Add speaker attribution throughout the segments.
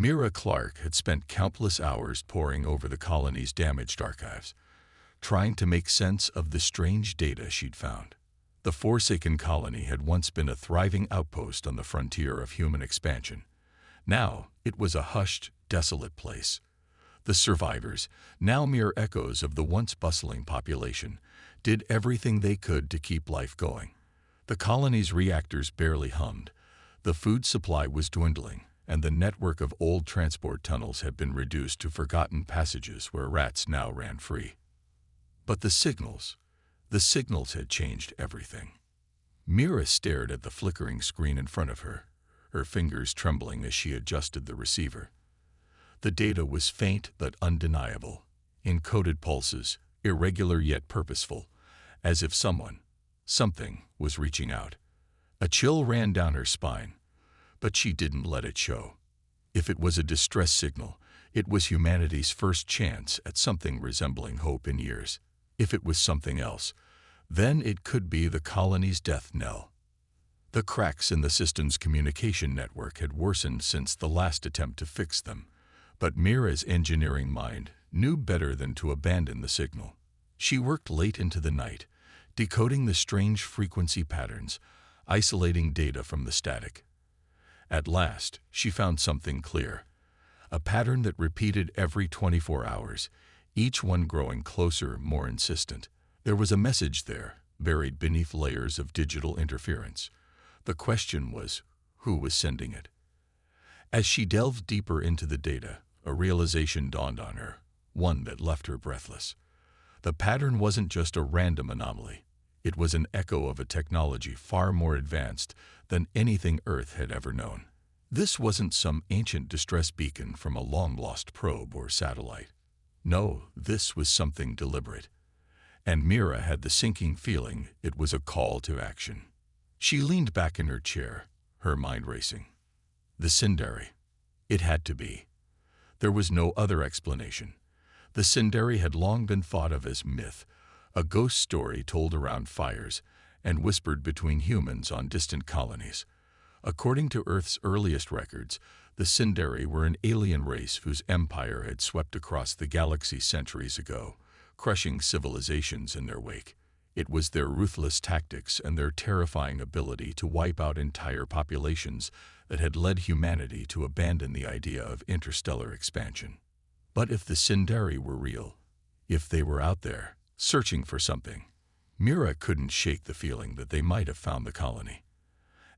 Speaker 1: Mira Clark had spent countless hours poring over the colony's damaged archives, trying to make sense of the strange data she'd found. The Forsaken colony had once been a thriving outpost on the frontier of human expansion. Now it was a hushed, desolate place. The survivors, now mere echoes of the once bustling population, did everything they could to keep life going. The colony's reactors barely hummed, the food supply was dwindling, and the network of old transport tunnels had been reduced to forgotten passages where rats now ran free. But the signals had changed everything. Mira stared at the flickering screen in front of her, her fingers trembling as she adjusted the receiver. The data was faint but undeniable, encoded pulses, irregular yet purposeful, as if something was reaching out. A chill ran down her spine, but she didn't let it show. If it was a distress signal, it was humanity's first chance at something resembling hope in years. If it was something else, then it could be the colony's death knell. The cracks in the system's communication network had worsened since the last attempt to fix them, but Mira's engineering mind knew better than to abandon the signal. She worked late into the night, decoding the strange frequency patterns, isolating data from the static. At last, she found something clear, a pattern that repeated every 24 hours, each one growing closer, more insistent. There was a message there, buried beneath layers of digital interference. The question was, who was sending it? As she delved deeper into the data, a realization dawned on her, one that left her breathless. The pattern wasn't just a random anomaly. It was an echo of a technology far more advanced than anything Earth had ever known. This wasn't some ancient distress beacon from a long-lost probe or satellite. No, this was something deliberate. And Mira had the sinking feeling it was a call to action. She leaned back in her chair, her mind racing. The Sindari. It had to be. There was no other explanation. The Sindari had long been thought of as myth, a ghost story told around fires and whispered between humans on distant colonies. According to Earth's earliest records, the Sindari were an alien race whose empire had swept across the galaxy centuries ago, crushing civilizations in their wake. It was their ruthless tactics and their terrifying ability to wipe out entire populations that had led humanity to abandon the idea of interstellar expansion. But if the Sindari were real, if they were out there, searching for something, Mira couldn't shake the feeling that they might have found the colony.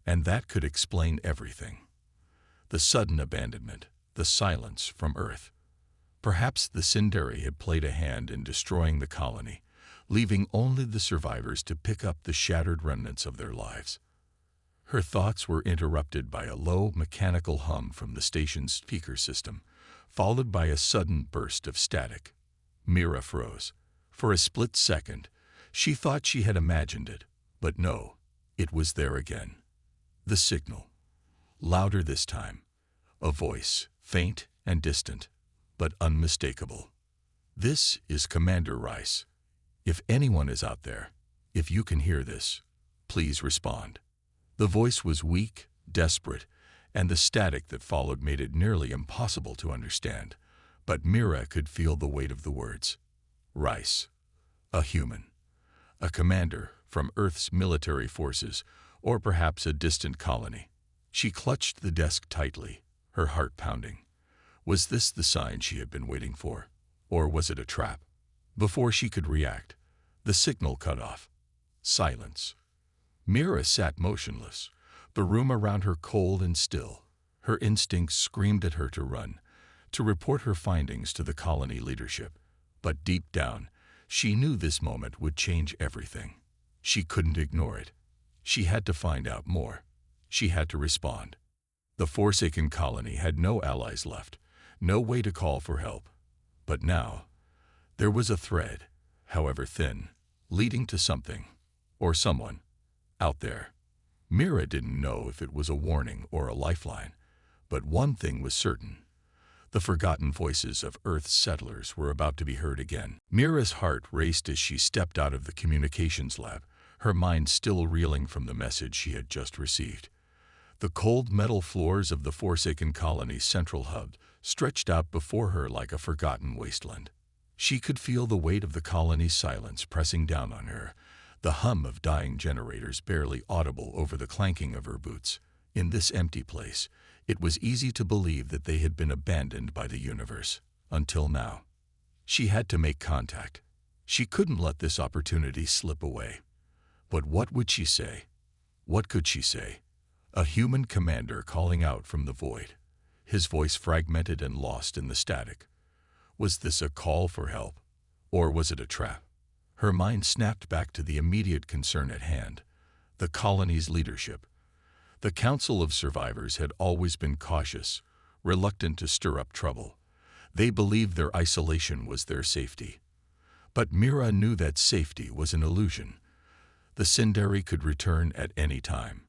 Speaker 1: And that could explain everything. The sudden abandonment, the silence from Earth. Perhaps the Sindari had played a hand in destroying the colony, leaving only the survivors to pick up the shattered remnants of their lives. Her thoughts were interrupted by a low, mechanical hum from the station's speaker system, followed by a sudden burst of static. Mira froze. For a split second, she thought she had imagined it, but no, it was there again. The signal. Louder this time. A voice, faint and distant, but unmistakable. This is Commander Rice. If anyone is out there, if you can hear this, please respond. The voice was weak, desperate, and the static that followed made it nearly impossible to understand. But Mira could feel the weight of the words. Rice. A human. A commander from Earth's military forces, or perhaps a distant colony. She clutched the desk tightly, her heart pounding. Was this the sign she had been waiting for? Or was it a trap? Before she could react, the signal cut off. Silence. Mira sat motionless, the room around her cold and still. Her instincts screamed at her to run, to report her findings to the colony leadership. But deep down, she knew this moment would change everything. She couldn't ignore it. She had to find out more. She had to respond. The Forsaken colony had no allies left, no way to call for help. But now, there was a thread, however thin, leading to something, or someone, out there. Mira didn't know if it was a warning or a lifeline, but one thing was certain. The forgotten voices of Earth's settlers were about to be heard again. Mira's heart raced as she stepped out of the communications lab, her mind still reeling from the message she had just received. The cold metal floors of the Forsaken Colony's central hub stretched out before her like a forgotten wasteland. She could feel the weight of the colony's silence pressing down on her, the hum of dying generators barely audible over the clanking of her boots. In this empty place, it was easy to believe that they had been abandoned by the universe. Until now. She had to make contact. She couldn't let this opportunity slip away. But what would she say? What could she say? A human commander calling out from the void, his voice fragmented and lost in the static. Was this a call for help? Or was it a trap? Her mind snapped back to the immediate concern at hand, the colony's leadership. The Council of Survivors had always been cautious, reluctant to stir up trouble. They believed their isolation was their safety. But Mira knew that safety was an illusion. The Sindari could return at any time.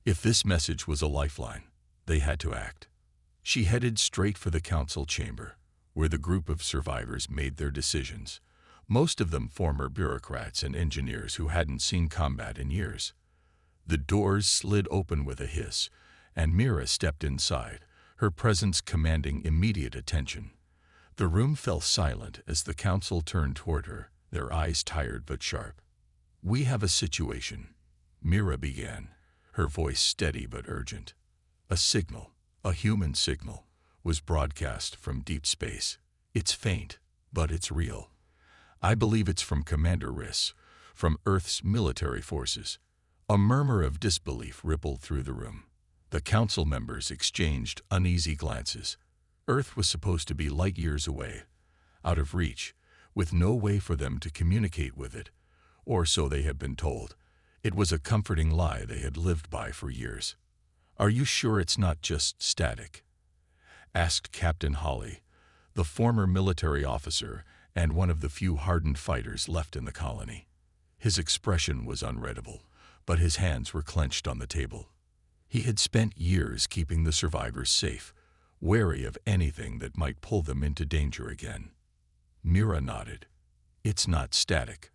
Speaker 1: If this message was a lifeline, they had to act. She headed straight for the council chamber, where the group of survivors made their decisions, most of them former bureaucrats and engineers who hadn't seen combat in years. The doors slid open with a hiss, and Mira stepped inside, her presence commanding immediate attention. The room fell silent as the council turned toward her, their eyes tired but sharp. "We have a situation," Mira began, her voice steady but urgent. A signal, a human signal, was broadcast from deep space. It's faint, but it's real. I believe it's from Commander Riss, from Earth's military forces. A murmur of disbelief rippled through the room. The council members exchanged uneasy glances. Earth was supposed to be light years away, out of reach, with no way for them to communicate with it, or so they had been told. It was a comforting lie they had lived by for years. "Are you sure it's not just static?" asked Captain Holly, the former military officer and one of the few hardened fighters left in the colony. His expression was unreadable, but his hands were clenched on the table. He had spent years keeping the survivors safe, wary of anything that might pull them into danger again. Mira nodded. "It's not static.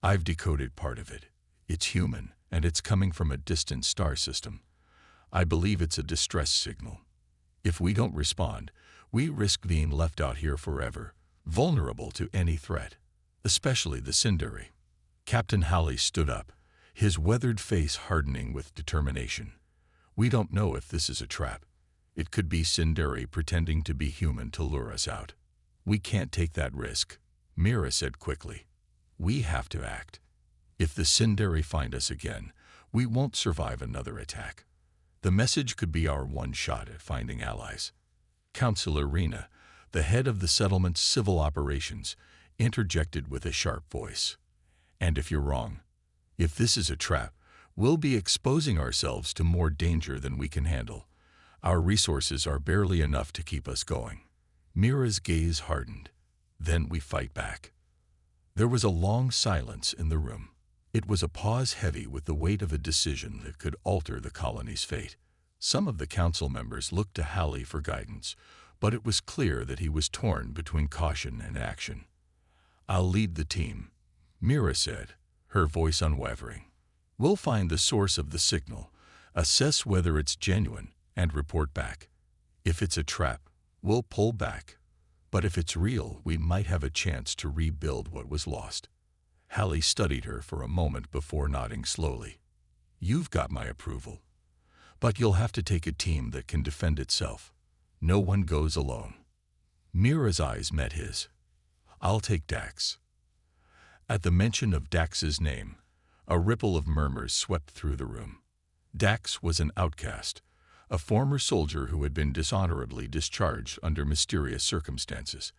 Speaker 1: I've decoded part of it. It's human, and it's coming from a distant star system. I believe it's a distress signal. If we don't respond, we risk being left out here forever, vulnerable to any threat, especially the Sindari." Captain Halley stood up, his weathered face hardening with determination. "We don't know if this is a trap. It could be Sindari pretending to be human to lure us out. We can't take that risk," Mira said quickly. "We have to act. If the Sindari find us again, we won't survive another attack. The message could be our one shot at finding allies." Councillor Rena, the head of the settlement's civil operations, interjected with a sharp voice. "And if you're wrong, if this is a trap, we'll be exposing ourselves to more danger than we can handle. Our resources are barely enough to keep us going." Mira's gaze hardened. "Then we fight back." There was a long silence in the room. It was a pause heavy with the weight of a decision that could alter the colony's fate. Some of the council members looked to Halley for guidance, but it was clear that he was torn between caution and action. "I'll lead the team," Mira said, her voice unwavering. "We'll find the source of the signal, assess whether it's genuine, and report back. If it's a trap, we'll pull back. But if it's real, we might have a chance to rebuild what was lost." Halley studied her for a moment before nodding slowly. "You've got my approval. But you'll have to take a team that can defend itself. No one goes alone." Mira's eyes met his. "I'll take Dax." At the mention of Dax's name, a ripple of murmurs swept through the room. Dax was an outcast, a former soldier who had been dishonorably discharged under mysterious circumstances.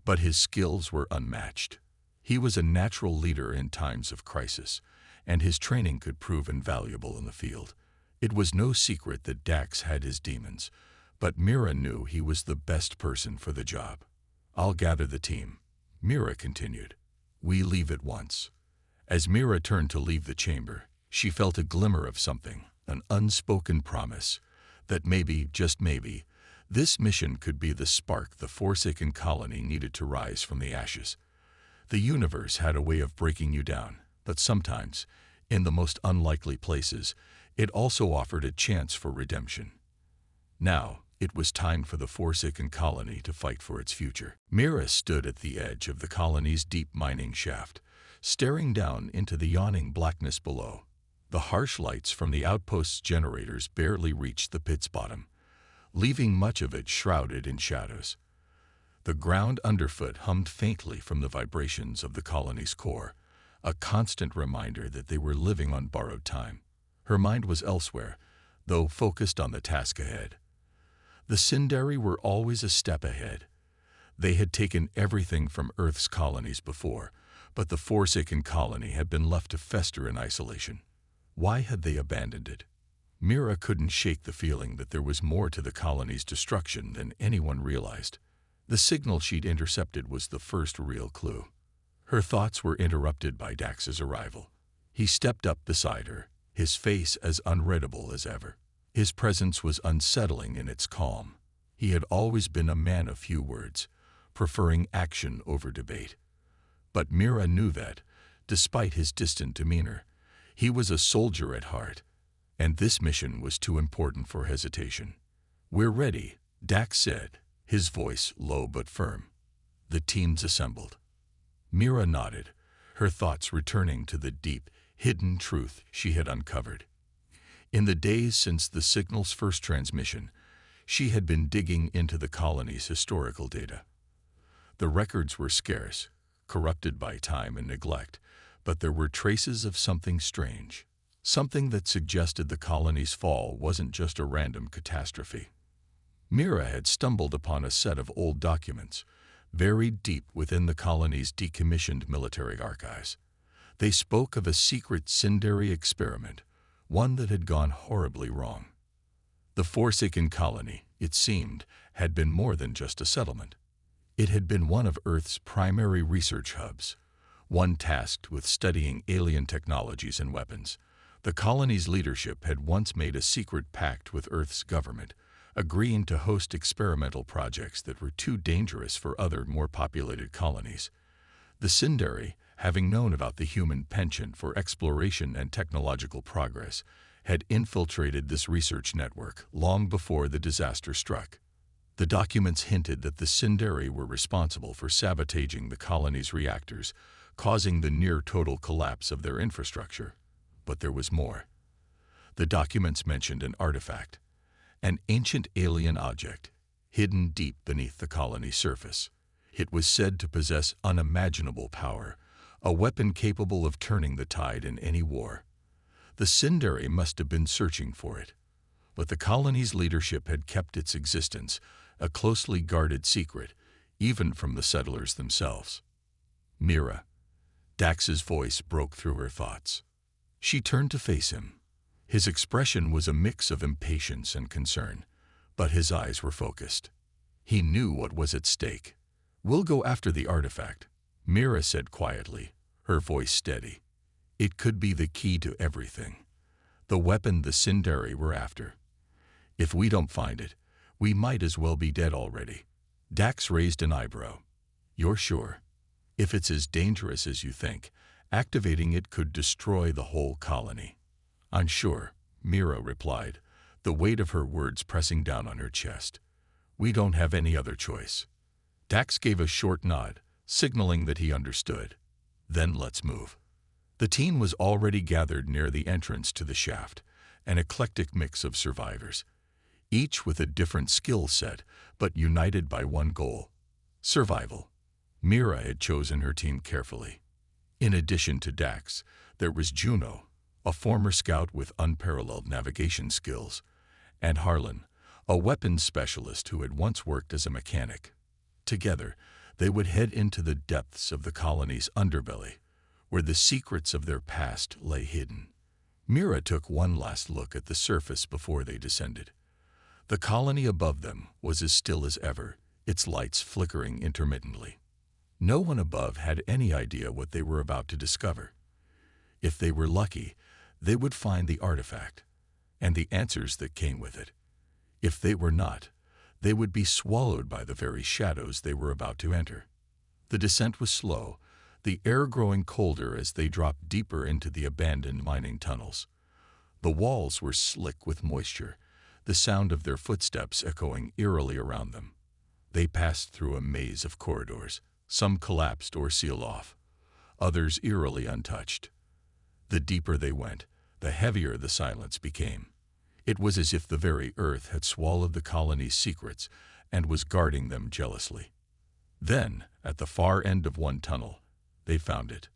Speaker 1: But his skills were unmatched. He was a natural leader in times of crisis, and his training could prove invaluable in the field. It was no secret that Dax had his demons, but Mira knew he was the best person for the job. "I'll gather the team," Mira continued. "We leave at once." As Mira turned to leave the chamber, she felt a glimmer of something, an unspoken promise, that maybe, just maybe, this mission could be the spark the Forsaken Colony needed to rise from the ashes. The universe had a way of breaking you down, but sometimes, in the most unlikely places, It also offered a chance for redemption. Now, it was time for the Forsaken colony to fight for its future. Mira stood at the edge of the colony's deep mining shaft, staring down into the yawning blackness below. The harsh lights from the outpost's generators barely reached the pit's bottom, leaving much of it shrouded in shadows. The ground underfoot hummed faintly from the vibrations of the colony's core, a constant reminder that they were living on borrowed time. Her mind was elsewhere, though focused on the task ahead. The Sindari were always a step ahead. They had taken everything from Earth's colonies before, but the Forsaken colony had been left to fester in isolation. Why had they abandoned it? Mira couldn't shake the feeling that there was more to the colony's destruction than anyone realized. The signal she'd intercepted was the first real clue. Her thoughts were interrupted by Dax's arrival. He stepped up beside her, his face as unreadable as ever. His presence was unsettling in its calm. He had always been a man of few words, preferring action over debate. But Mira knew that, despite his distant demeanor, he was a soldier at heart, and this mission was too important for hesitation. "We're ready," Dax said, his voice low but firm. The teams assembled. Mira nodded, her thoughts returning to the deep, hidden truth she had uncovered. In the days since the signal's first transmission, she had been digging into the colony's historical data. The records were scarce, corrupted by time and neglect, but there were traces of something strange, something that suggested the colony's fall wasn't just a random catastrophe. Mira had stumbled upon a set of old documents, buried deep within the colony's decommissioned military archives. They spoke of a secret Sindari experiment, one that had gone horribly wrong. The Forsaken colony, it seemed, had been more than just a settlement. It had been one of Earth's primary research hubs, one tasked with studying alien technologies and weapons. The colony's leadership had once made a secret pact with Earth's government, agreeing to host experimental projects that were too dangerous for other, more populated colonies. The Sindari, having known about the human penchant for exploration and technological progress, had infiltrated this research network long before the disaster struck. The documents hinted that the Sindari were responsible for sabotaging the colony's reactors, causing the near-total collapse of their infrastructure. But there was more. The documents mentioned an artifact, an ancient alien object, hidden deep beneath the colony's surface. It was said to possess unimaginable power, a weapon capable of turning the tide in any war. The Sindari must have been searching for it, but the colony's leadership had kept its existence a closely guarded secret, even from the settlers themselves. "Mira." Dax's voice broke through her thoughts. She turned to face him. His expression was a mix of impatience and concern, but his eyes were focused. He knew what was at stake. "We'll go after the artifact," Mira said quietly, her voice steady. "It could be the key to everything, the weapon the Sindari were after. If we don't find it, we might as well be dead already." Dax raised an eyebrow. "You're sure? If it's as dangerous as you think, activating it could destroy the whole colony." "I'm sure," Mira replied, the weight of her words pressing down on her chest. "We don't have any other choice." Dax gave a short nod, signaling that he understood. "Then let's move." The team was already gathered near the entrance to the shaft, an eclectic mix of survivors, each with a different skill set, but united by one goal: survival. Mira had chosen her team carefully. In addition to Dax, there was Juno, a former scout with unparalleled navigation skills, and Harlan, a weapons specialist who had once worked as a mechanic. Together, they would head into the depths of the colony's underbelly, where the secrets of their past lay hidden. Mira took one last look at the surface before they descended. The colony above them was as still as ever, its lights flickering intermittently. No one above had any idea what they were about to discover. If they were lucky, they would find the artifact, and the answers that came with it. If they were not, they would be swallowed by the very shadows they were about to enter. The descent was slow, the air growing colder as they dropped deeper into the abandoned mining tunnels. The walls were slick with moisture, the sound of their footsteps echoing eerily around them. They passed through a maze of corridors, some collapsed or sealed off, others eerily untouched. The deeper they went, the heavier the silence became. It was as if the very earth had swallowed the colony's secrets and was guarding them jealously. Then, at the far end of one tunnel, they found it.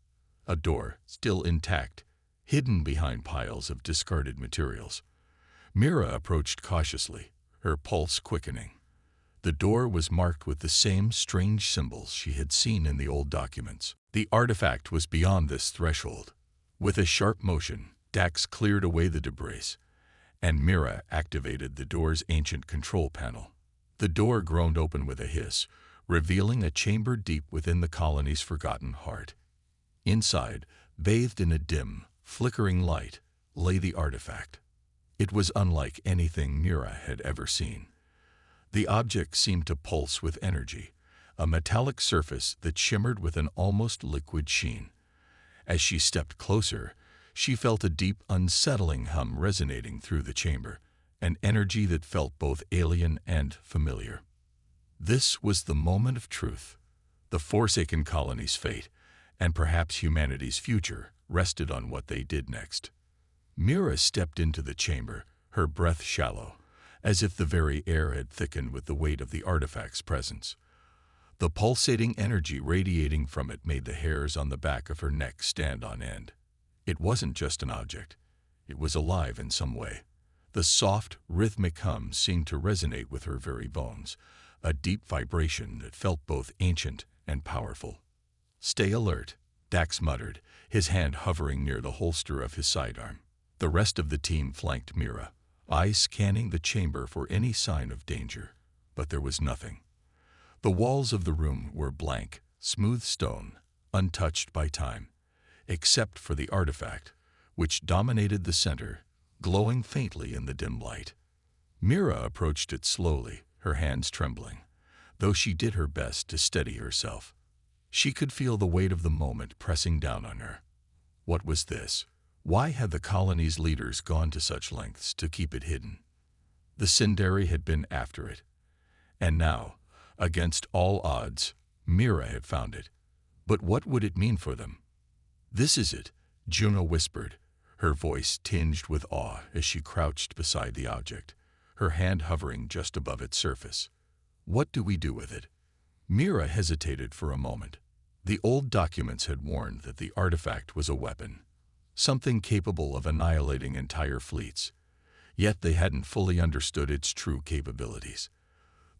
Speaker 1: A door, still intact, hidden behind piles of discarded materials. Mira approached cautiously, her pulse quickening. The door was marked with the same strange symbols she had seen in the old documents. The artifact was beyond this threshold. With a sharp motion, Dax cleared away the debris, and Mira activated the door's ancient control panel. The door groaned open with a hiss, revealing a chamber deep within the colony's forgotten heart. Inside, bathed in a dim, flickering light, lay the artifact. It was unlike anything Mira had ever seen. The object seemed to pulse with energy, a metallic surface that shimmered with an almost liquid sheen. As she stepped closer, she felt a deep, unsettling hum resonating through the chamber, an energy that felt both alien and familiar. This was the moment of truth. The Forsaken colony's fate, and perhaps humanity's future, rested on what they did next. Mira stepped into the chamber, her breath shallow, as if the very air had thickened with the weight of the artifact's presence. The pulsating energy radiating from it made the hairs on the back of her neck stand on end. It wasn't just an object. It was alive in some way. The soft, rhythmic hum seemed to resonate with her very bones, a deep vibration that felt both ancient and powerful. "Stay alert," Dax muttered, his hand hovering near the holster of his sidearm. The rest of the team flanked Mira, eyes scanning the chamber for any sign of danger, but there was nothing. The walls of the room were blank, smooth stone, untouched by time, except for the artifact, which dominated the center, glowing faintly in the dim light. Mira approached it slowly, her hands trembling, though she did her best to steady herself. She could feel the weight of the moment pressing down on her. What was this? Why had the colony's leaders gone to such lengths to keep it hidden? The Sindari had been after it. And now, against all odds, Mira had found it. But what would it mean for them? "This is it," Juno whispered, her voice tinged with awe as she crouched beside the object, her hand hovering just above its surface. "What do we do with it?" Mira hesitated for a moment. The old documents had warned that the artifact was a weapon, something capable of annihilating entire fleets, yet they hadn't fully understood its true capabilities.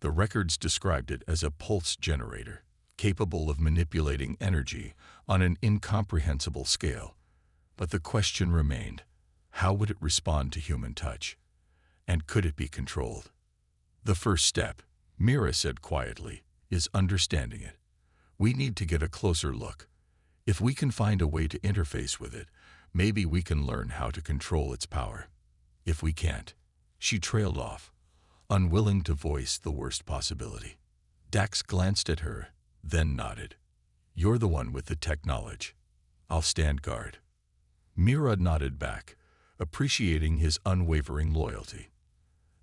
Speaker 1: The records described it as a pulse generator, capable of manipulating energy on an incomprehensible scale. But the question remained, how would it respond to human touch? And could it be controlled? "The first step," Mira said quietly, "is understanding it. We need to get a closer look. If we can find a way to interface with it, maybe we can learn how to control its power. If we can't," she trailed off, unwilling to voice the worst possibility. Dax glanced at her, then nodded. "You're the one with the tech knowledge. I'll stand guard." Mira nodded back, appreciating his unwavering loyalty.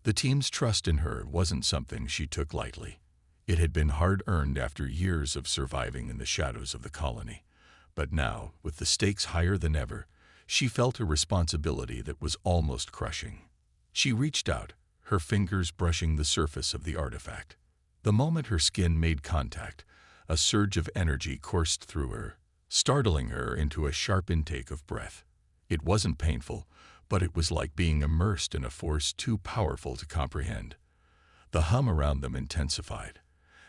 Speaker 1: The team's trust in her wasn't something she took lightly. It had been hard-earned after years of surviving in the shadows of the colony. But now, with the stakes higher than ever, she felt a responsibility that was almost crushing. She reached out, her fingers brushing the surface of the artifact. The moment her skin made contact, a surge of energy coursed through her, startling her into a sharp intake of breath. It wasn't painful, but it was like being immersed in a force too powerful to comprehend. The hum around them intensified,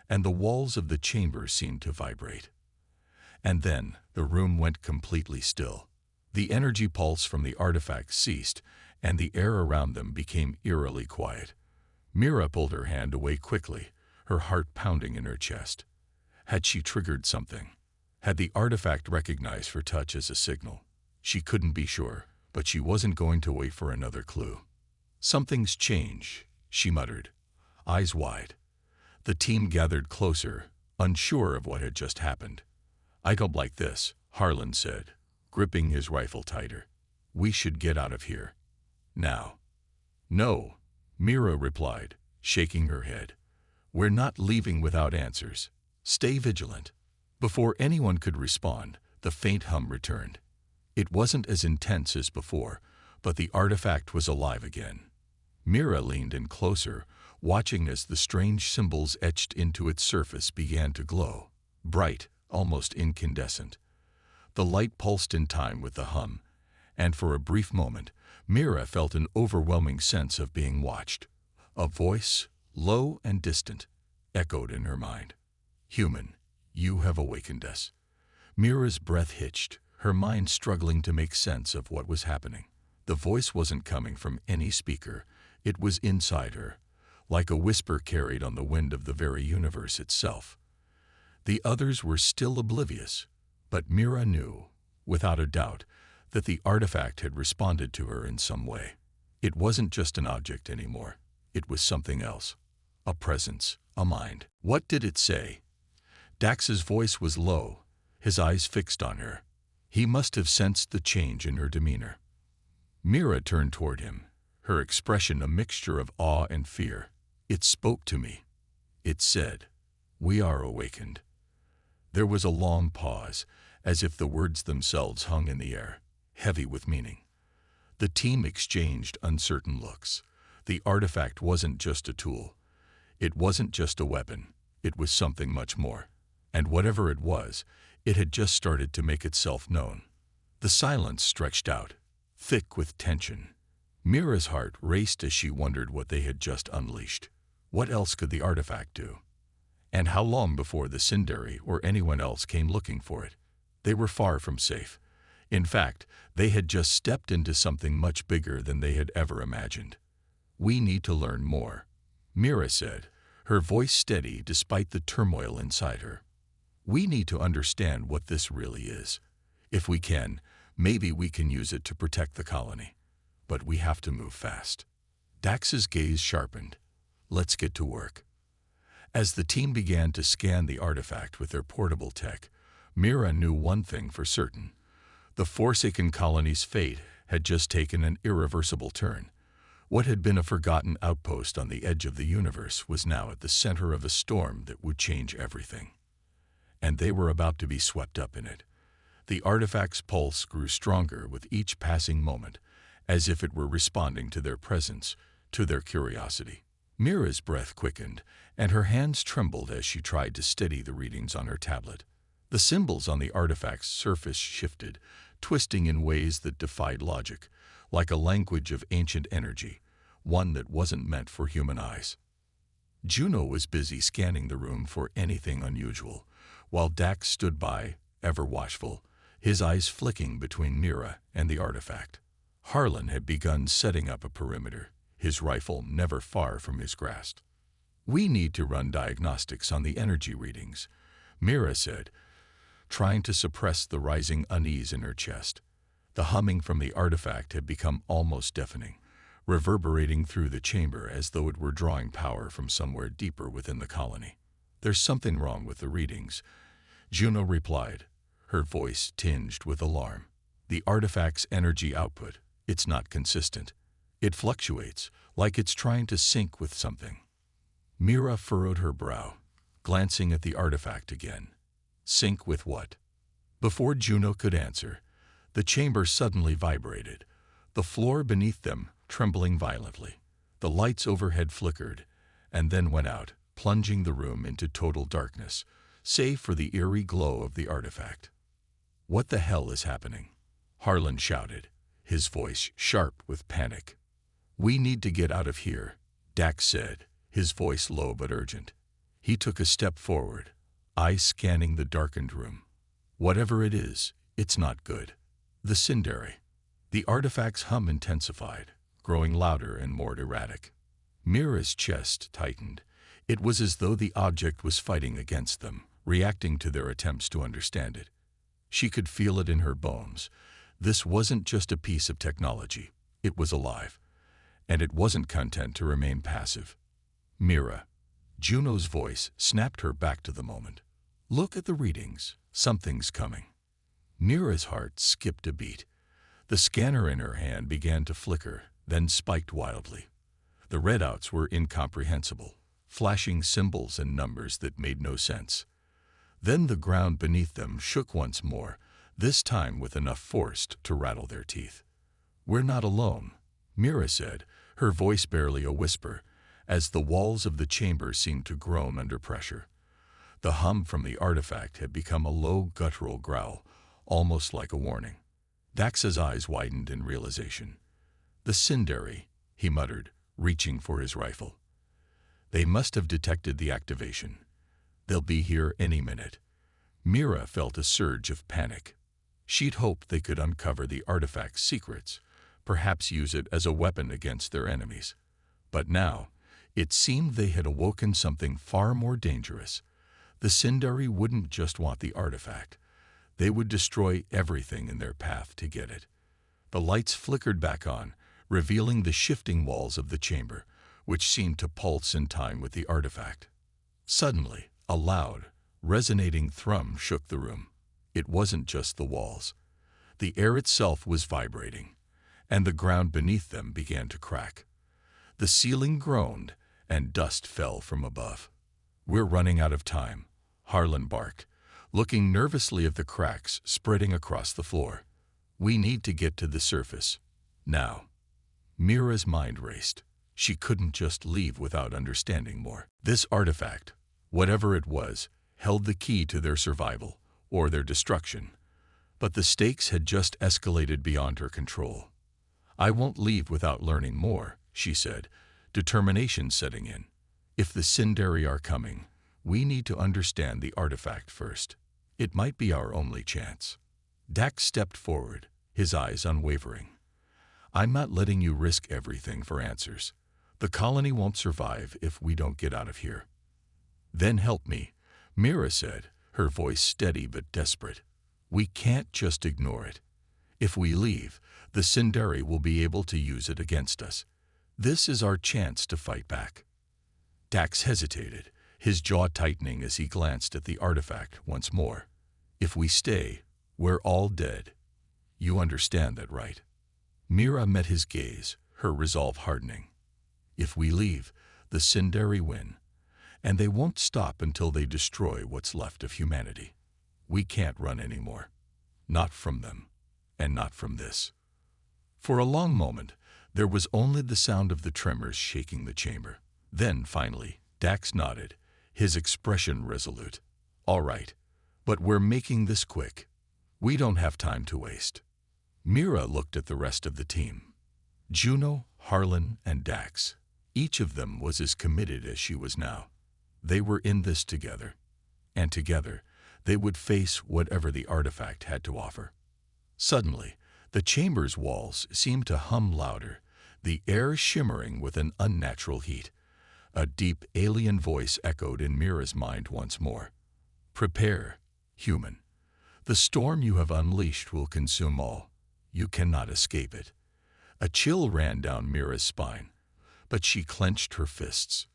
Speaker 1: and the walls of the chamber seemed to vibrate. And then the room went completely still. The energy pulse from the artifact ceased, and the air around them became eerily quiet. Mira pulled her hand away quickly, her heart pounding in her chest. Had she triggered something? Had the artifact recognized her touch as a signal? She couldn't be sure, but she wasn't going to wait for another clue. "Something's changed," she muttered, eyes wide. The team gathered closer, unsure of what had just happened. "I don't like this," Harlan said, gripping his rifle tighter. "We should get out of here." Now. No, Mira replied, shaking her head. We're not leaving without answers. Stay vigilant. Before anyone could respond, the faint hum returned. It wasn't as intense as before, but the artifact was alive again. Mira leaned in closer, watching as the strange symbols etched into its surface began to glow, bright, almost incandescent. The light pulsed in time with the hum, and for a brief moment, Mira felt an overwhelming sense of being watched. A voice, low and distant, echoed in her mind. Human, you have awakened us. Mira's breath hitched, her mind struggling to make sense of what was happening. The voice wasn't coming from any speaker. It was inside her, like a whisper carried on the wind of the very universe itself. The others were still oblivious, but Mira knew, without a doubt, that the artifact had responded to her in some way. It wasn't just an object anymore. It was something else. A presence, a mind. What did it say? Dax's voice was low, his eyes fixed on her. He must have sensed the change in her demeanor. Mira turned toward him, her expression a mixture of awe and fear. It spoke to me. It said, "We are awakened." There was a long pause, as if the words themselves hung in the air, heavy with meaning. The team exchanged uncertain looks. The artifact wasn't just a tool. It wasn't just a weapon. It was something much more. And whatever it was, it had just started to make itself known. The silence stretched out, thick with tension. Mira's heart raced as she wondered what they had just unleashed. What else could the artifact do? And how long before the Sindari or anyone else came looking for it? They were far from safe. In fact, they had just stepped into something much bigger than they had ever imagined. We need to learn more, Mira said, her voice steady despite the turmoil inside her. We need to understand what this really is. If we can, maybe we can use it to protect the colony. But we have to move fast. Dax's gaze sharpened. Let's get to work. As the team began to scan the artifact with their portable tech, Mira knew one thing for certain. The Forsaken colony's fate had just taken an irreversible turn. What had been a forgotten outpost on the edge of the universe was now at the center of a storm that would change everything. And they were about to be swept up in it. The artifact's pulse grew stronger with each passing moment, as if it were responding to their presence, to their curiosity. Mira's breath quickened, and her hands trembled as she tried to steady the readings on her tablet. The symbols on the artifact's surface shifted, twisting in ways that defied logic, like a language of ancient energy, one that wasn't meant for human eyes. Juno was busy scanning the room for anything unusual, while Dax stood by, ever watchful, his eyes flicking between Mira and the artifact. Harlan had begun setting up a perimeter, his rifle never far from his grasp. We need to run diagnostics on the energy readings, Mira said, trying to suppress the rising unease in her chest. The humming from the artifact had become almost deafening, reverberating through the chamber as though it were drawing power from somewhere deeper within the colony. There's something wrong with the readings, Juno replied, her voice tinged with alarm. The artifact's energy output, it's not consistent. It fluctuates, like it's trying to sync with something. Mira furrowed her brow, glancing at the artifact again. Sync with what? Before Juno could answer, the chamber suddenly vibrated, the floor beneath them trembling violently. The lights overhead flickered, and then went out, plunging the room into total darkness, save for the eerie glow of the artifact. What the hell is happening? Harlan shouted, his voice sharp with panic. We need to get out of here, Dax said, his voice low but urgent. He took a step forward, eyes scanning the darkened room. Whatever it is, it's not good. The Sindari. The artifact's hum intensified, growing louder and more erratic. Mira's chest tightened. It was as though the object was fighting against them, reacting to their attempts to understand it. She could feel it in her bones. This wasn't just a piece of technology. It was alive. And it wasn't content to remain passive. Mira. Juno's voice snapped her back to the moment. Look at the readings. Something's coming. Mira's heart skipped a beat. The scanner in her hand began to flicker, then spiked wildly. The redouts were incomprehensible, flashing symbols and numbers that made no sense. Then the ground beneath them shook once more, this time with enough force to rattle their teeth. "We're not alone," Mira said, her voice barely a whisper, as the walls of the chamber seemed to groan under pressure. The hum from the artifact had become a low, guttural growl, almost like a warning. Dax's eyes widened in realization. "The Sindari," he muttered, reaching for his rifle. "They must have detected the activation. They'll be here any minute." Mira felt a surge of panic. She'd hoped they could uncover the artifact's secrets, perhaps use it as a weapon against their enemies. But now, it seemed they had awoken something far more dangerous. The Sindari wouldn't just want the artifact. They would destroy everything in their path to get it. The lights flickered back on, revealing the shifting walls of the chamber, which seemed to pulse in time with the artifact. Suddenly, a loud, resonating thrum shook the room. It wasn't just the walls. The air itself was vibrating, and the ground beneath them began to crack. The ceiling groaned, and dust fell from above. "We're running out of time," Harlan barked, looking nervously at the cracks spreading across the floor. "We need to get to the surface. Now." Mira's mind raced. She couldn't just leave without understanding more. This artifact, whatever it was, held the key to their survival, or their destruction. But the stakes had just escalated beyond her control. "I won't leave without learning more," she said, determination setting in. "If the Sindari are coming, we need to understand the artifact first. It might be our only chance." Dax stepped forward, his eyes unwavering. "I'm not letting you risk everything for answers. The colony won't survive if we don't get out of here." "Then help me," Mira said, her voice steady but desperate. "We can't just ignore it. If we leave, the Sindari will be able to use it against us. This is our chance to fight back." Dax hesitated, his jaw tightening as he glanced at the artifact once more. "If we stay, we're all dead. You understand that, right?" Mira met his gaze, her resolve hardening. "If we leave, the Sindari win, and they won't stop until they destroy what's left of humanity. We can't run anymore. Not from them, and not from this." For a long moment, there was only the sound of the tremors shaking the chamber. Then, finally, Dax nodded, his expression resolute. "All right, but we're making this quick. We don't have time to waste." Mira looked at the rest of the team. Juno, Harlan, and Dax. Each of them was as committed as she was now. They were in this together, and together they would face whatever the artifact had to offer. Suddenly, the chamber's walls seemed to hum louder, the air shimmering with an unnatural heat. A deep alien voice echoed in Mira's mind once more. "Prepare, human. The storm you have unleashed will consume all. You cannot escape it." A chill ran down Mira's spine, but she clenched her fists.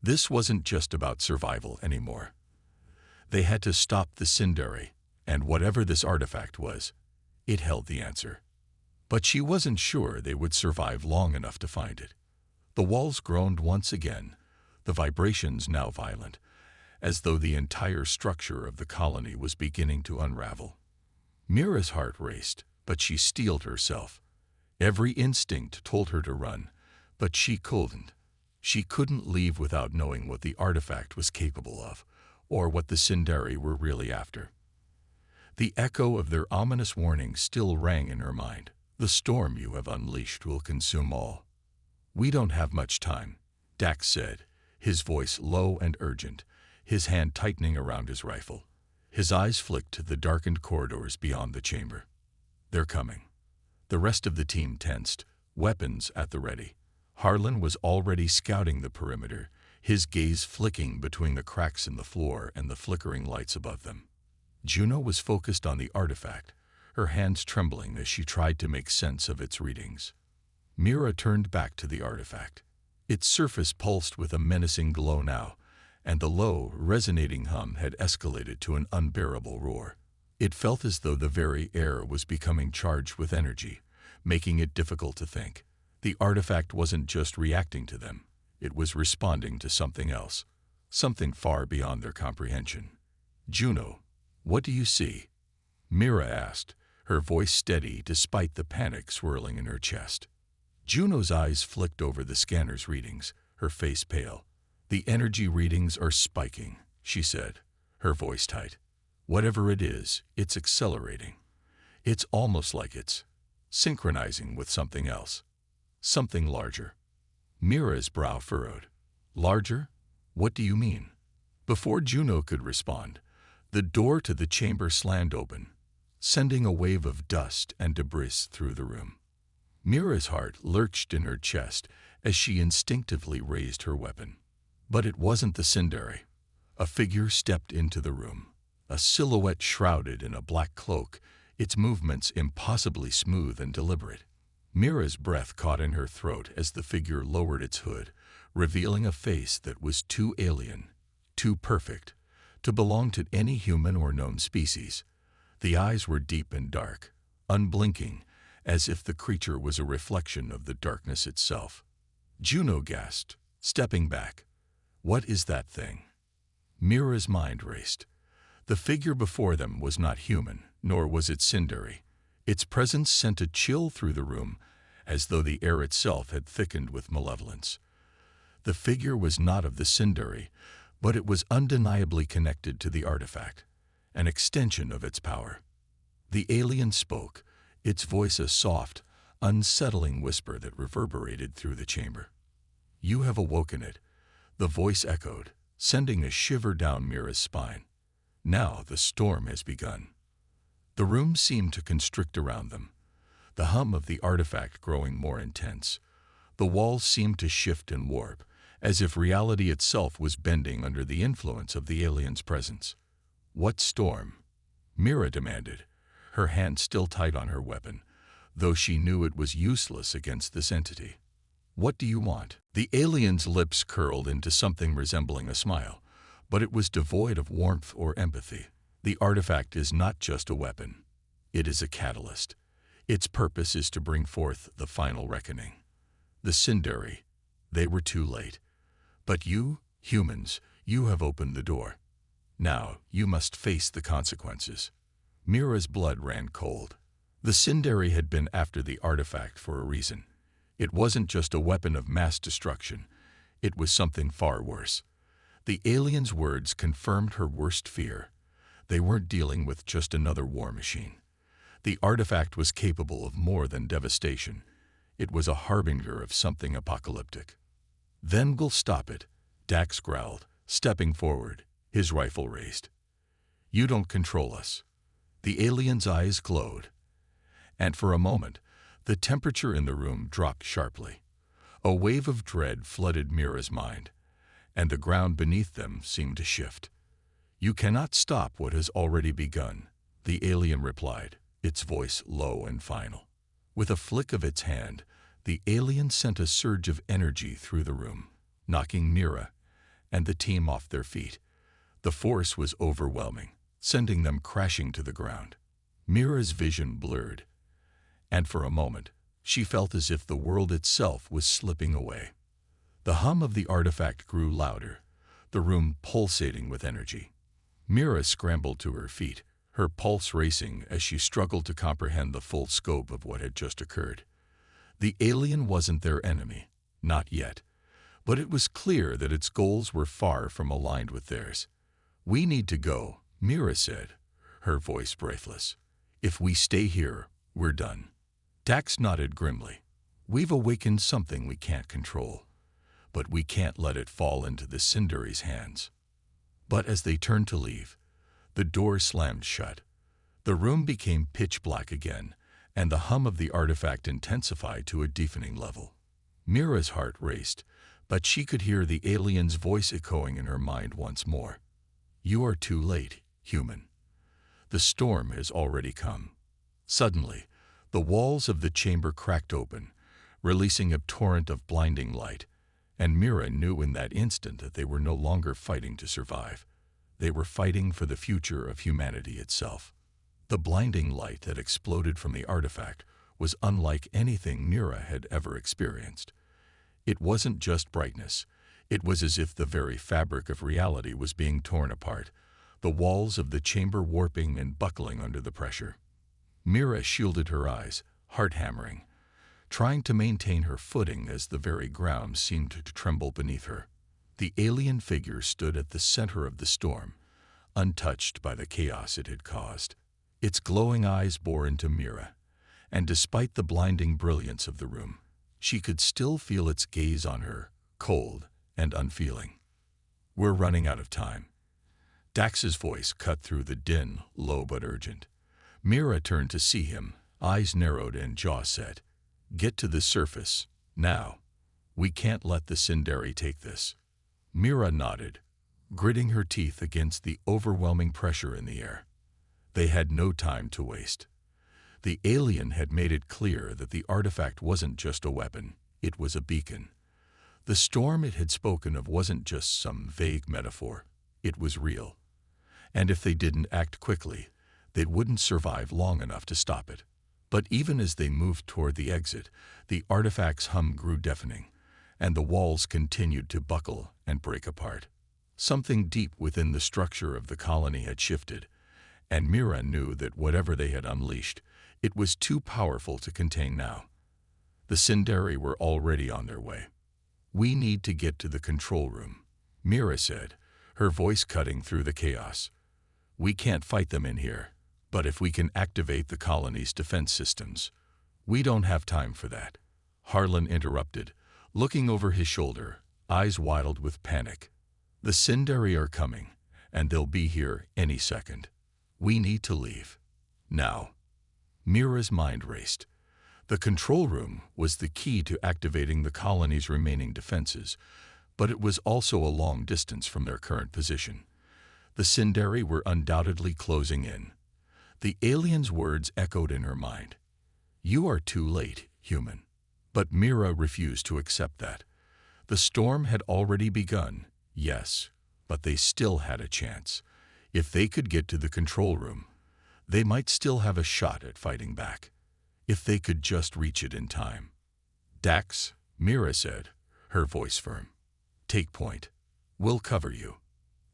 Speaker 1: This wasn't just about survival anymore. They had to stop the Sindari, and whatever this artifact was, it held the answer. But she wasn't sure they would survive long enough to find it. The walls groaned once again, the vibrations now violent, as though the entire structure of the colony was beginning to unravel. Mira's heart raced, but she steeled herself. Every instinct told her to run, but she couldn't. She couldn't leave without knowing what the artifact was capable of, or what the Sindari were really after. The echo of their ominous warning still rang in her mind. "The storm you have unleashed will consume all." "We don't have much time," Dax said, his voice low and urgent, his hand tightening around his rifle. His eyes flicked to the darkened corridors beyond the chamber. "They're coming." The rest of the team tensed, weapons at the ready. Harlan was already scouting the perimeter, his gaze flicking between the cracks in the floor and the flickering lights above them. Juno was focused on the artifact, her hands trembling as she tried to make sense of its readings. Mira turned back to the artifact. Its surface pulsed with a menacing glow now, and the low, resonating hum had escalated to an unbearable roar. It felt as though the very air was becoming charged with energy, making it difficult to think. The artifact wasn't just reacting to them. It was responding to something else, something far beyond their comprehension. "Juno, what do you see?" Mira asked, her voice steady despite the panic swirling in her chest. Juno's eyes flicked over the scanner's readings, her face pale. "The energy readings are spiking," she said, her voice tight. "Whatever it is, it's accelerating. It's almost like it's synchronizing with something else, something larger." Mira's brow furrowed. "Larger? What do you mean?" Before Juno could respond, the door to the chamber slammed open, sending a wave of dust and debris through the room. Mira's heart lurched in her chest as she instinctively raised her weapon. But it wasn't the Sindari. A figure stepped into the room, a silhouette shrouded in a black cloak, its movements impossibly smooth and deliberate. Mira's breath caught in her throat as the figure lowered its hood, revealing a face that was too alien, too perfect, to belong to any human or known species. The eyes were deep and dark, unblinking, as if the creature was a reflection of the darkness itself. Juno gasped, stepping back. "What is that thing?" Mira's mind raced. The figure before them was not human, nor was it Sindari. Its presence sent a chill through the room, as though the air itself had thickened with malevolence. The figure was not of the Sindari, but it was undeniably connected to the artifact, an extension of its power. The alien spoke, its voice a soft, unsettling whisper that reverberated through the chamber. "You have awoken it," the voice echoed, sending a shiver down Mira's spine. "Now the storm has begun." The room seemed to constrict around them, the hum of the artifact growing more intense. The walls seemed to shift and warp, as if reality itself was bending under the influence of the alien's presence. "What storm?" Mira demanded, her hand still tight on her weapon, though she knew it was useless against this entity. "What do you want?" The alien's lips curled into something resembling a smile, but it was devoid of warmth or empathy. "The artifact is not just a weapon. It is a catalyst. Its purpose is to bring forth the final reckoning. The Sindari, they were too late. But you, humans, you have opened the door. Now you must face the consequences." Mira's blood ran cold. The Sindari had been after the artifact for a reason. It wasn't just a weapon of mass destruction. It was something far worse. The alien's words confirmed her worst fear. They weren't dealing with just another war machine. The artifact was capable of more than devastation. It was a harbinger of something apocalyptic. "Then we'll stop it," Dax growled, stepping forward, his rifle raised. "You don't control us." The alien's eyes glowed, and for a moment, the temperature in the room dropped sharply. A wave of dread flooded Mira's mind, and the ground beneath them seemed to shift. "You cannot stop what has already begun," the alien replied, its voice low and final. With a flick of its hand, the alien sent a surge of energy through the room, knocking Mira and the team off their feet. The force was overwhelming, sending them crashing to the ground. Mira's vision blurred, and for a moment, she felt as if the world itself was slipping away. The hum of the artifact grew louder, the room pulsating with energy. Mira scrambled to her feet, her pulse racing as she struggled to comprehend the full scope of what had just occurred. The alien wasn't their enemy, not yet, but it was clear that its goals were far from aligned with theirs. "We need to go," Mira said, her voice breathless. "If we stay here, we're done." Dax nodded grimly. "We've awakened something we can't control, but we can't let it fall into the Sindari's hands." But as they turned to leave, the door slammed shut. The room became pitch black again, and the hum of the artifact intensified to a deafening level. Mira's heart raced, but she could hear the alien's voice echoing in her mind once more. "You are too late, human. The storm has already come." Suddenly, the walls of the chamber cracked open, releasing a torrent of blinding light, and Mira knew in that instant that they were no longer fighting to survive. They were fighting for the future of humanity itself. The blinding light that exploded from the artifact was unlike anything Mira had ever experienced. It wasn't just brightness. It was as if the very fabric of reality was being torn apart, the walls of the chamber warping and buckling under the pressure. Mira shielded her eyes, heart hammering, trying to maintain her footing as the very ground seemed to tremble beneath her. The alien figure stood at the center of the storm, untouched by the chaos it had caused. Its glowing eyes bore into Mira, and despite the blinding brilliance of the room, she could still feel its gaze on her, cold and unfeeling. "We're running out of time." Dax's voice cut through the din, low but urgent. Mira turned to see him, eyes narrowed and jaw set. "Get to the surface, now. We can't let the Sindari take this." Mira nodded, gritting her teeth against the overwhelming pressure in the air. They had no time to waste. The alien had made it clear that the artifact wasn't just a weapon, it was a beacon. The storm it had spoken of wasn't just some vague metaphor, it was real. And if they didn't act quickly, they wouldn't survive long enough to stop it. But even as they moved toward the exit, the artifact's hum grew deafening, and the walls continued to buckle and break apart. Something deep within the structure of the colony had shifted, and Mira knew that whatever they had unleashed, it was too powerful to contain now. The Sindari were already on their way. "We need to get to the control room," Mira said, her voice cutting through the chaos. "We can't fight them in here, but if we can activate the colony's defense systems." "We don't have time for that," Harlan interrupted, looking over his shoulder, eyes wild with panic. "The Sindari are coming, and they'll be here any second. We need to leave. Now." Mira's mind raced. The control room was the key to activating the colony's remaining defenses, but it was also a long distance from their current position. The Sindari were undoubtedly closing in. The alien's words echoed in her mind. "You are too late, human." But Mira refused to accept that. The storm had already begun, yes, but they still had a chance. If they could get to the control room, they might still have a shot at fighting back. If they could just reach it in time. "Dax," Mira said, her voice firm. "Take point. We'll cover you."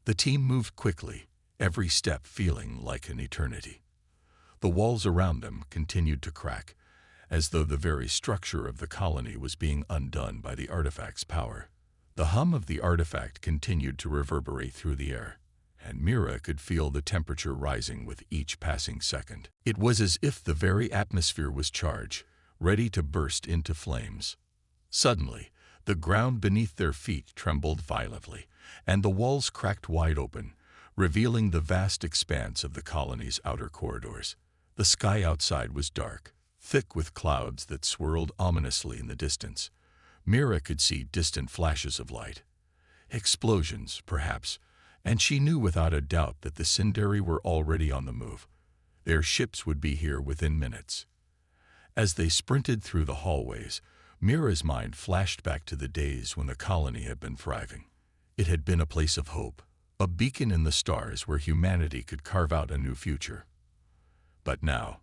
Speaker 1: The team moved quickly, every step feeling like an eternity. The walls around them continued to crack, as though the very structure of the colony was being undone by the artifact's power. The hum of the artifact continued to reverberate through the air, and Mira could feel the temperature rising with each passing second. It was as if the very atmosphere was charged, ready to burst into flames. Suddenly, the ground beneath their feet trembled violently, and the walls cracked wide open, revealing the vast expanse of the colony's outer corridors. The sky outside was dark, thick with clouds that swirled ominously in the distance. Mira could see distant flashes of light. Explosions, perhaps, and she knew without a doubt that the Sindari were already on the move. Their ships would be here within minutes. As they sprinted through the hallways, Mira's mind flashed back to the days when the colony had been thriving. It had been a place of hope, a beacon in the stars where humanity could carve out a new future. But now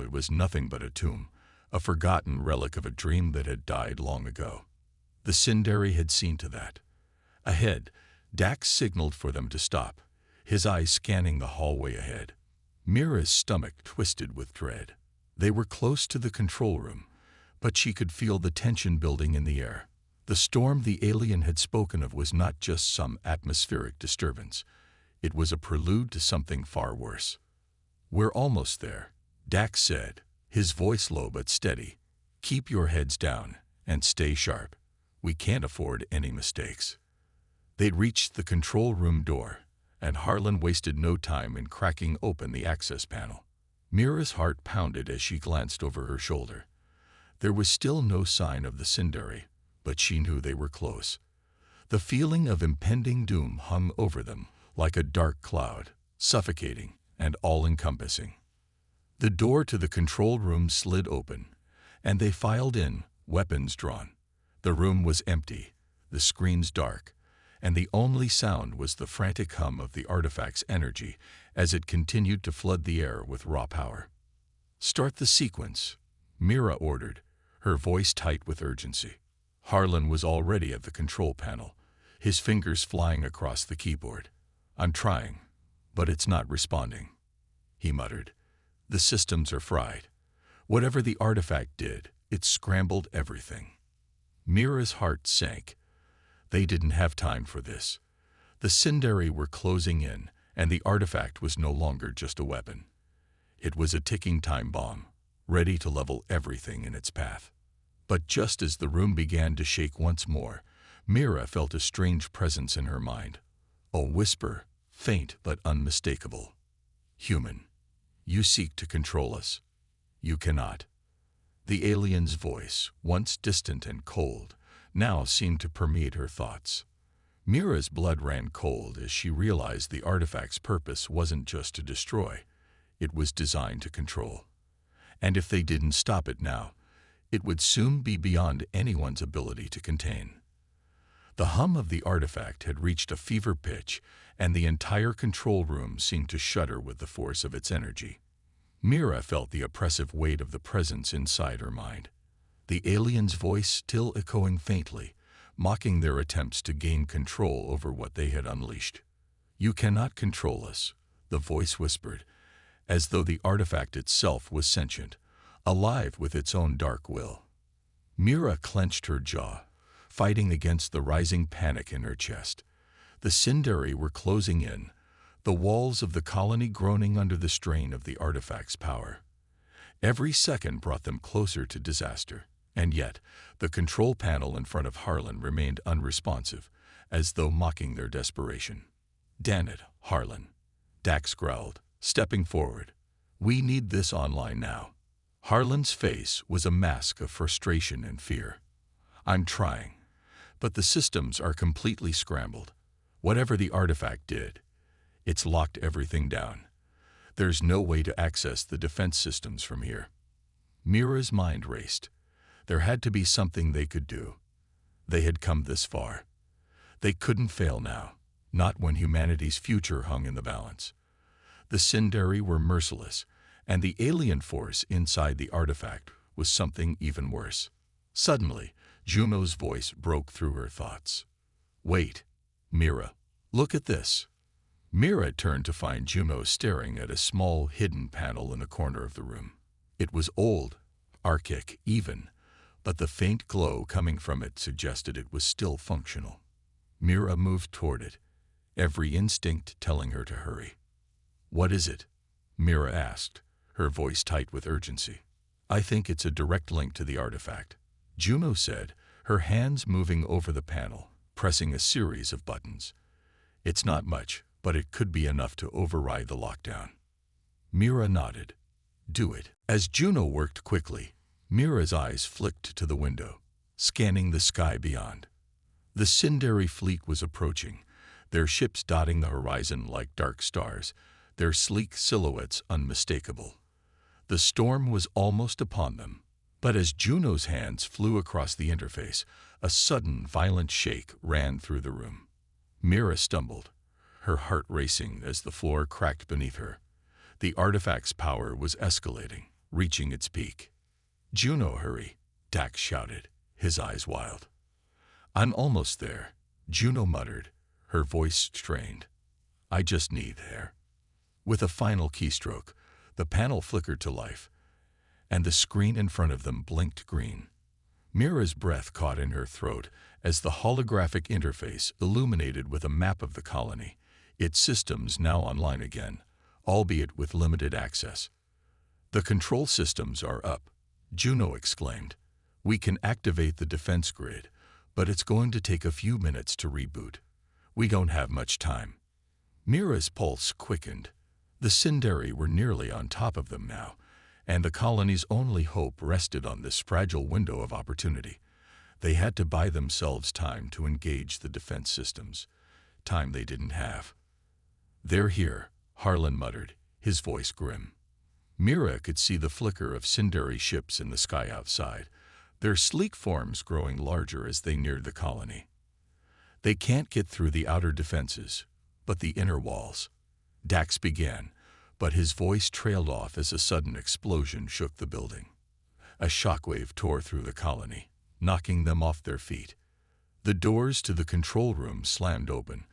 Speaker 1: it was nothing but a tomb, a forgotten relic of a dream that had died long ago. The Sindari had seen to that. Ahead, Dax signaled for them to stop, his eyes scanning the hallway ahead. Mira's stomach twisted with dread. They were close to the control room, but she could feel the tension building in the air. The storm the alien had spoken of was not just some atmospheric disturbance. It was a prelude to something far worse. "We're almost there," Dax said, his voice low but steady. "Keep your heads down and stay sharp. We can't afford any mistakes." They'd reached the control room door, and Harlan wasted no time in cracking open the access panel. Mira's heart pounded as she glanced over her shoulder. There was still no sign of the Sindari, but she knew they were close. The feeling of impending doom hung over them like a dark cloud, suffocating and all-encompassing. The door to the control room slid open, and they filed in, weapons drawn. The room was empty, the screens dark, and the only sound was the frantic hum of the artifact's energy as it continued to flood the air with raw power. "Start the sequence," Mira ordered, her voice tight with urgency. Harlan was already at the control panel, his fingers flying across the keyboard. "I'm trying, but it's not responding," he muttered. "The systems are fried. Whatever the artifact did, it scrambled everything." Mira's heart sank. They didn't have time for this. The Sindari were closing in, and the artifact was no longer just a weapon. It was a ticking time bomb, ready to level everything in its path. But just as the room began to shake once more, Mira felt a strange presence in her mind. A whisper, faint but unmistakable. "Human, you seek to control us. You cannot." The alien's voice, once distant and cold, now seemed to permeate her thoughts. Mira's blood ran cold as she realized the artifact's purpose wasn't just to destroy. It was designed to control. And if they didn't stop it now, it would soon be beyond anyone's ability to contain. The hum of the artifact had reached a fever pitch, and the entire control room seemed to shudder with the force of its energy. Mira felt the oppressive weight of the presence inside her mind. The alien's voice still echoing faintly, mocking their attempts to gain control over what they had unleashed. "You cannot control us," the voice whispered, as though the artifact itself was sentient, alive with its own dark will. Mira clenched her jaw, fighting against the rising panic in her chest. The Sindari were closing in, the walls of the colony groaning under the strain of the artifact's power. Every second brought them closer to disaster, and yet the control panel in front of Harlan remained unresponsive, as though mocking their desperation. "Damn it, Harlan," Dax growled, stepping forward. "We need this online now." Harlan's face was a mask of frustration and fear. "I'm trying, but the systems are completely scrambled. Whatever the artifact did, it's locked everything down. There's no way to access the defense systems from here." Mira's mind raced. There had to be something they could do. They had come this far. They couldn't fail now, not when humanity's future hung in the balance. The Sindari were merciless, and the alien force inside the artifact was something even worse. Suddenly, Juno's voice broke through her thoughts. "Wait, Mira, look at this." Mira turned to find Juno staring at a small, hidden panel in the corner of the room. It was old, archaic even, but the faint glow coming from it suggested it was still functional. Mira moved toward it, every instinct telling her to hurry. "What is it?" Mira asked, her voice tight with urgency. "I think it's a direct link to the artifact," Juno said, her hands moving over the panel, pressing a series of buttons. "It's not much, but it could be enough to override the lockdown." Mira nodded. "Do it." As Juno worked quickly, Mira's eyes flicked to the window, scanning the sky beyond. The Sindari fleet was approaching, their ships dotting the horizon like dark stars, their sleek silhouettes unmistakable. The storm was almost upon them, but as Juno's hands flew across the interface, a sudden violent shake ran through the room. Mira stumbled, her heart racing as the floor cracked beneath her. The artifact's power was escalating, reaching its peak. "Juno, hurry," Dax shouted, his eyes wild. "I'm almost there," Juno muttered, her voice strained. "I just need air." With a final keystroke, the panel flickered to life, and the screen in front of them blinked green. Mira's breath caught in her throat as the holographic interface illuminated with a map of the colony, its systems now online again, albeit with limited access. "The control systems are up," Juno exclaimed. "We can activate the defense grid, but it's going to take a few minutes to reboot. We don't have much time." Mira's pulse quickened. The Sindari were nearly on top of them now, and the colony's only hope rested on this fragile window of opportunity. They had to buy themselves time to engage the defense systems, time they didn't have. "They're here," Harlan muttered, his voice grim. Mira could see the flicker of Sindari ships in the sky outside, their sleek forms growing larger as they neared the colony. "They can't get through the outer defenses, but the inner walls," Dax began, but his voice trailed off as a sudden explosion shook the building. A shockwave tore through the colony, knocking them off their feet. The doors to the control room slammed open,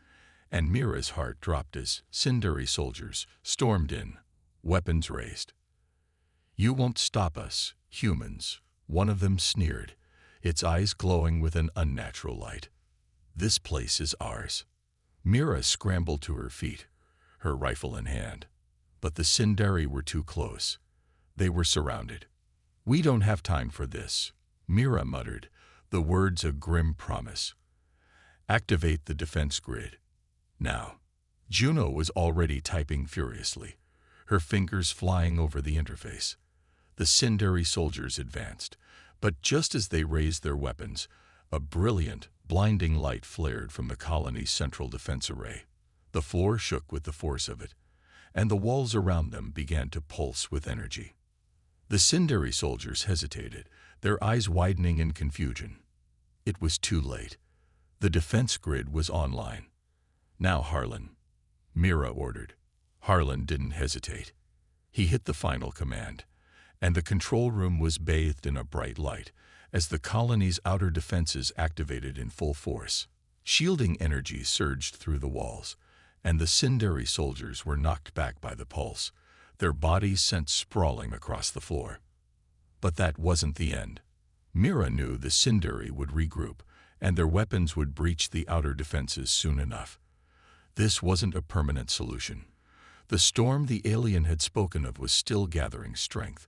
Speaker 1: and Mira's heart dropped as Sindari soldiers stormed in, weapons raised. "You won't stop us, humans," one of them sneered, its eyes glowing with an unnatural light. "This place is ours." Mira scrambled to her feet, her rifle in hand. But the Sindari were too close. They were surrounded. "We don't have time for this," Mira muttered, the words a grim promise. "Activate the defense grid. Now." Juno was already typing furiously, her fingers flying over the interface. The Sindari soldiers advanced, but just as they raised their weapons, a brilliant, blinding light flared from the colony's central defense array. The floor shook with the force of it, and the walls around them began to pulse with energy. The Sindari soldiers hesitated, their eyes widening in confusion. It was too late. The defense grid was online. "Now, Harlan," Mira ordered. Harlan didn't hesitate. He hit the final command, and the control room was bathed in a bright light as the colony's outer defenses activated in full force. Shielding energy surged through the walls, and the Sindari soldiers were knocked back by the pulse, their bodies sent sprawling across the floor. But that wasn't the end. Mira knew the Sindari would regroup, and their weapons would breach the outer defenses soon enough. This wasn't a permanent solution. The storm the alien had spoken of was still gathering strength,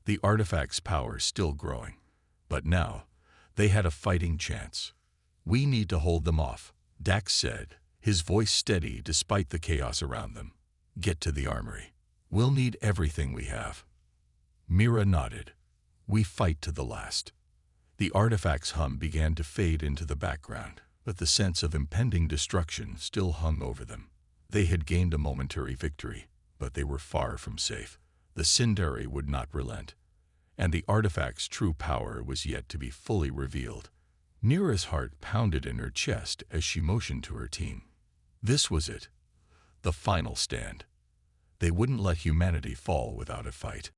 Speaker 1: the artifact's power still growing. But now, they had a fighting chance. "We need to hold them off," Dax said, his voice steady despite the chaos around them. "Get to the armory. We'll need everything we have." Mira nodded. "We fight to the last." The artifact's hum began to fade into the background, but the sense of impending destruction still hung over them. They had gained a momentary victory, but they were far from safe. The Sindari would not relent, and the artifact's true power was yet to be fully revealed. Mira's heart pounded in her chest as she motioned to her team. This was it, the final stand. They wouldn't let humanity fall without a fight.